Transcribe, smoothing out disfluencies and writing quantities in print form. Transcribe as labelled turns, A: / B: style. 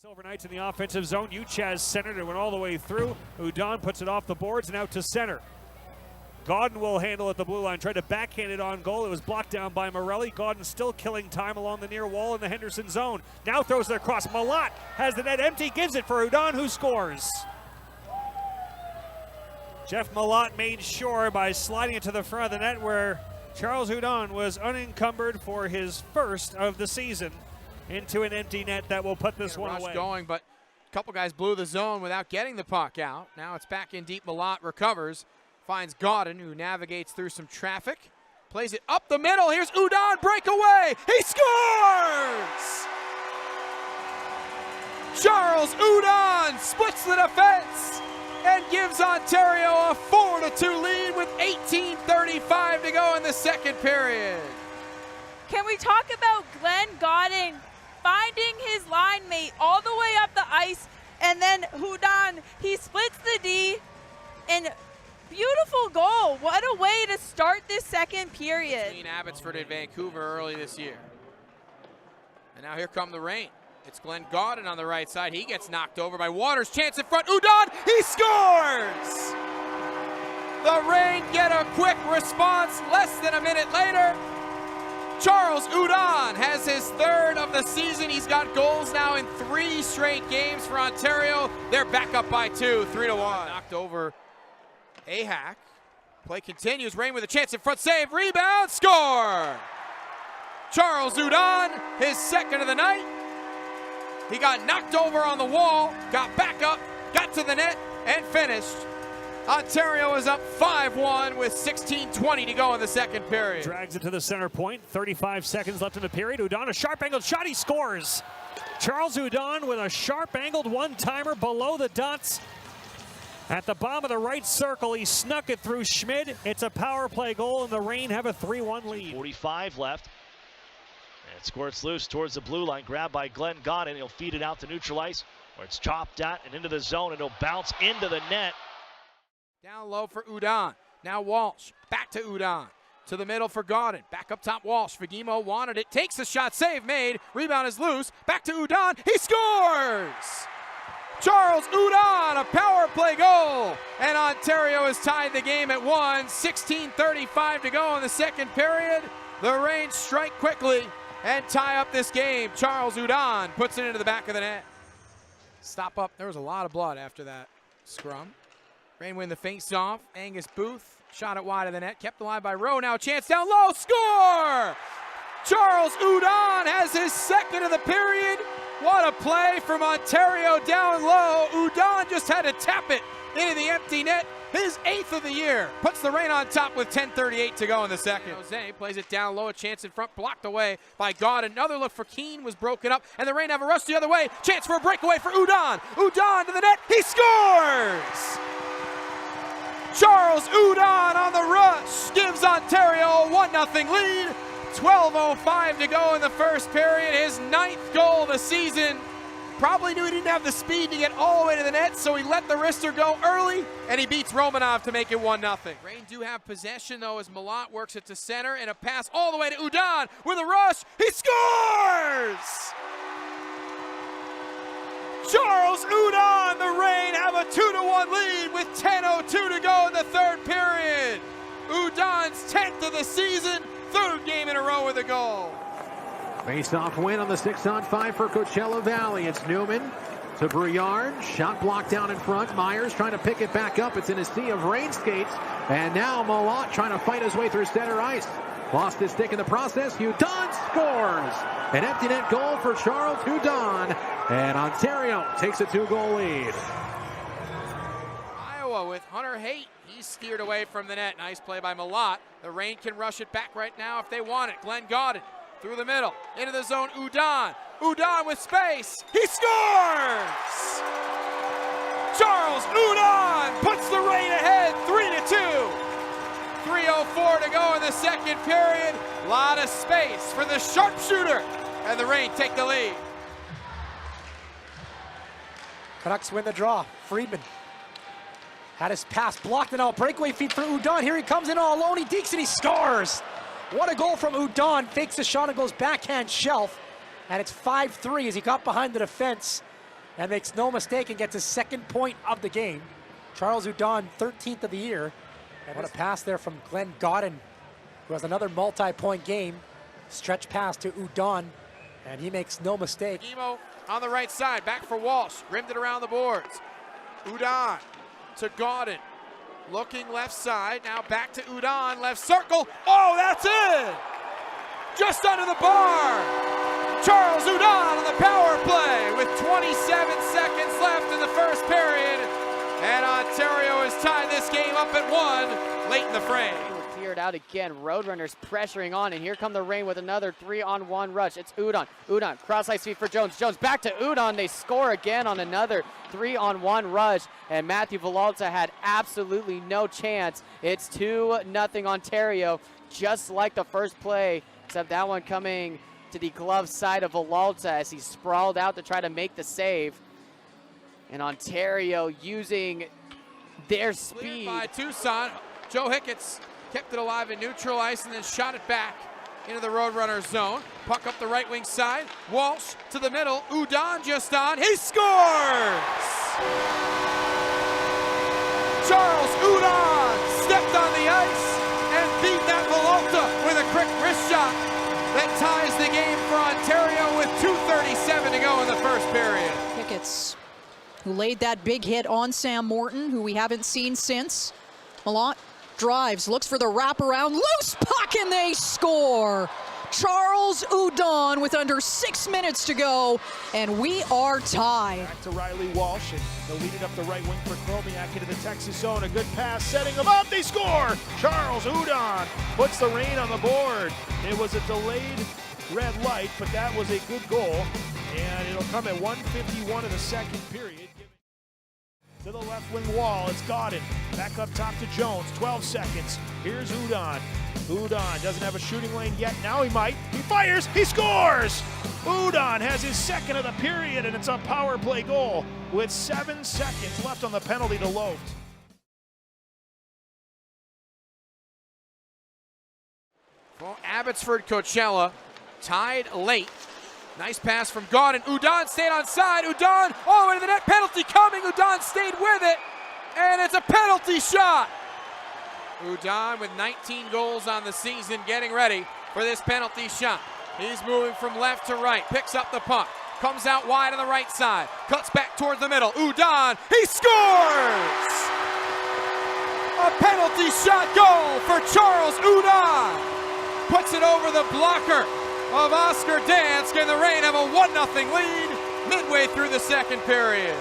A: Silver Knights in the offensive zone. Uchaz centered. It went all the way through. Hudon puts it off the boards and out to center. Godin will handle at the blue line. Tried to backhand it on goal. It was blocked down by Morelli. Godin still killing time along the near wall in the Henderson zone. Now throws it across. Malat has the net empty. Gives it for Hudon, who scores. Jeff Malat made sure by sliding it to the front of the net where Charles Hudon was unencumbered for his first of the season into an empty net that will put this one away.
B: Going, but a couple guys blew the zone without getting the puck out. Now it's back in deep. Malat recovers, finds Godin, who navigates through some traffic, plays it up the middle. Here's Hudon, breakaway. He scores! Charles Hudon splits the defense and gives Ontario a 4-2 lead with 18:35 to go in the second period.
C: Can we talk about Glenn Godin finding his line mate all the way up the ice, and then Hudon, he splits the D, and beautiful goal. What a way to start this second period.
B: Between Abbotsford and Vancouver early this year. And now here come the Reign. It's Glenn Godin on the right side. He gets knocked over by Waters. Chance in front. Hudon, he scores! The Reign get a quick response less than a minute later. Charles Hudon has his third of the season. He's got goals now in 3 straight games for Ontario. They're back up by 2, 3-1. Knocked over AHL. Play continues. Reign with a chance in front. Save, rebound, score! Charles Hudon, his second of the night. He got knocked over on the wall, got back up, got to the net, and finished. Ontario is up 5-1 with 16:20 to go in the second period.
A: Drags it to the center point. 35 seconds left in the period. Hudon, a sharp-angled shot. He scores. Charles Hudon with a sharp-angled one-timer below the dots. At the bottom of the right circle, he snuck it through Schmid. It's a power play goal, and the Reign have a 3-1 lead.
D: 45 left. And squirts loose towards the blue line. Grabbed by Glenn Godin. He'll feed it out to neutral ice, where it's chopped at and into the zone, and it'll bounce into the net.
B: Down low for Hudon. Now Walsh. Back to Hudon. To the middle for Godin. Back up top Walsh. Fagimo wanted it. Takes the shot. Save made. Rebound is loose. Back to Hudon. He scores! Charles Hudon, a power play goal. And Ontario has tied the game at 1. 16:35 to go in the second period. The Reign strike quickly and tie up this game. Charles Hudon puts it into the back of the net. Stop up. There was a lot of blood after that scrum. Reign win the face-off. Angus Booth shot it wide of the net. Kept alive by Rowe. Now a chance down low. Score! Charles Hudon has his second of the period. What a play from Ontario down low. Hudon just had to tap it into the empty net. His 8th of the year. Puts the Reign on top with 10:38 to go in the second. Jose plays it down low. A chance in front. Blocked away by Godin. Another look for Keane was broken up. And the Reign have a rush the other way. Chance for a breakaway for Hudon. Hudon to the net. He scores! Charles Hudon on the rush gives Ontario a 1-0 lead. 12:05 to go in the first period. His 9th goal of the season. Probably knew he didn't have the speed to get all the way to the net, so he let the wrister go early, and he beats Romanov to make it 1-0. Reign do have possession, though, as Malat works it to center, and a pass all the way to Hudon with a rush. He scores! Charles Hudon, the Reign have a 2-1 lead with 10:02 to go in the third period. Hudon's 10th of the season, 3rd game in a row with a goal.
E: Face-off win on the 6-on-5 for Coachella Valley. It's Newman to Brouillard. Shot blocked down in front. Myers trying to pick it back up. It's in a sea of Reign skates. And now Malat trying to fight his way through center ice. Lost his stick in the process. Hudon scores. An empty net goal for Charles Hudon. And Ontario takes a 2-goal lead.
B: Iowa with Hunter Haight. He's steered away from the net. Nice play by Malat. The Reign can rush it back right now if they want it. Glenn Godin through the middle. Into the zone. Hudon. Hudon with space. He scores! Charles Hudon puts the Reign ahead 3-2. 3:04 to go in the second period. A lot of space for the sharpshooter. And the Reign take the lead.
F: Canucks win the draw. Friedman had his pass blocked, and now a breakaway feed for Hudon. Here he comes in all alone. He dekes and he scores. What a goal from Hudon. Fakes the shot and goes backhand shelf. And it's 5-3 as he got behind the defense and makes no mistake and gets his second point of the game. Charles Hudon, 13th of the year. And what a pass there from Glenn Godden, who has another multi-point game. Stretch pass to Hudon, and he makes no mistake.
B: Emo on the right side, back for Walsh, rimmed it around the boards. Hudon to Godden, looking left side, now back to Hudon, left circle. Oh, that's it! Just under the bar. Charles Hudon on the power play with 27 seconds left in the first period. And Ontario has tied this game up at 1 late in the frame.
G: Cleared out again. Roadrunners pressuring on, and here come the Reign with another 3-on-1 rush. It's Hudon. Hudon, cross-ice feed for Jones. Jones back to Hudon. They score again on another 3-on-1 rush, and Matthew Villalta had absolutely no chance. It's 2-0 Ontario, just like the first play, except that one coming to the glove side of Villalta as he sprawled out to try to make the save. And Ontario using their speed.
B: Cleared by Tucson. Joe Hickett's kept it alive in neutral ice and then shot it back into the Roadrunner zone. Puck up the right wing side. Walsh to the middle. Hudon just on. He scores! Charles Hudon stepped on the ice and beat that Villalta with a quick wrist shot that ties the game for Ontario with 2:37 to go in the first period.
H: Hickett's, who laid that big hit on Sam Morton, who we haven't seen since. Malott drives, looks for the wraparound, loose puck, and they score! Charles Hudon with under 6 minutes to go, and we are tied.
I: Back to Riley Walsh, and they'll lead it up the right wing for Chromiak into the Texas zone. A good pass, setting them up, they score! Charles Hudon puts the Reign on the board. It was a delayed red light, but that was a good goal, and it'll come at 1:51 of the second period. To the left wing wall, it's Godden. Back up top to Jones, 12 seconds. Here's Hudon. Hudon doesn't have a shooting lane yet. Now he might. He fires, he scores! Hudon has his second of the period, and it's a power play goal with 7 seconds left on the penalty to Loft.
B: Well, Abbotsford Coachella tied late. Nice pass from Godden. Hudon stayed on side. Hudon all the way to the net. Penalty coming. Hudon stayed with it. And it's a penalty shot. Hudon with 19 goals on the season getting ready for this penalty shot. He's moving from left to right. Picks up the puck. Comes out wide on the right side. Cuts back towards the middle. Hudon. He scores! A penalty shot goal for Charles Hudon. Puts it over the blocker of Oscar Dansk, and the Reign have a 1-0 lead midway through the second period.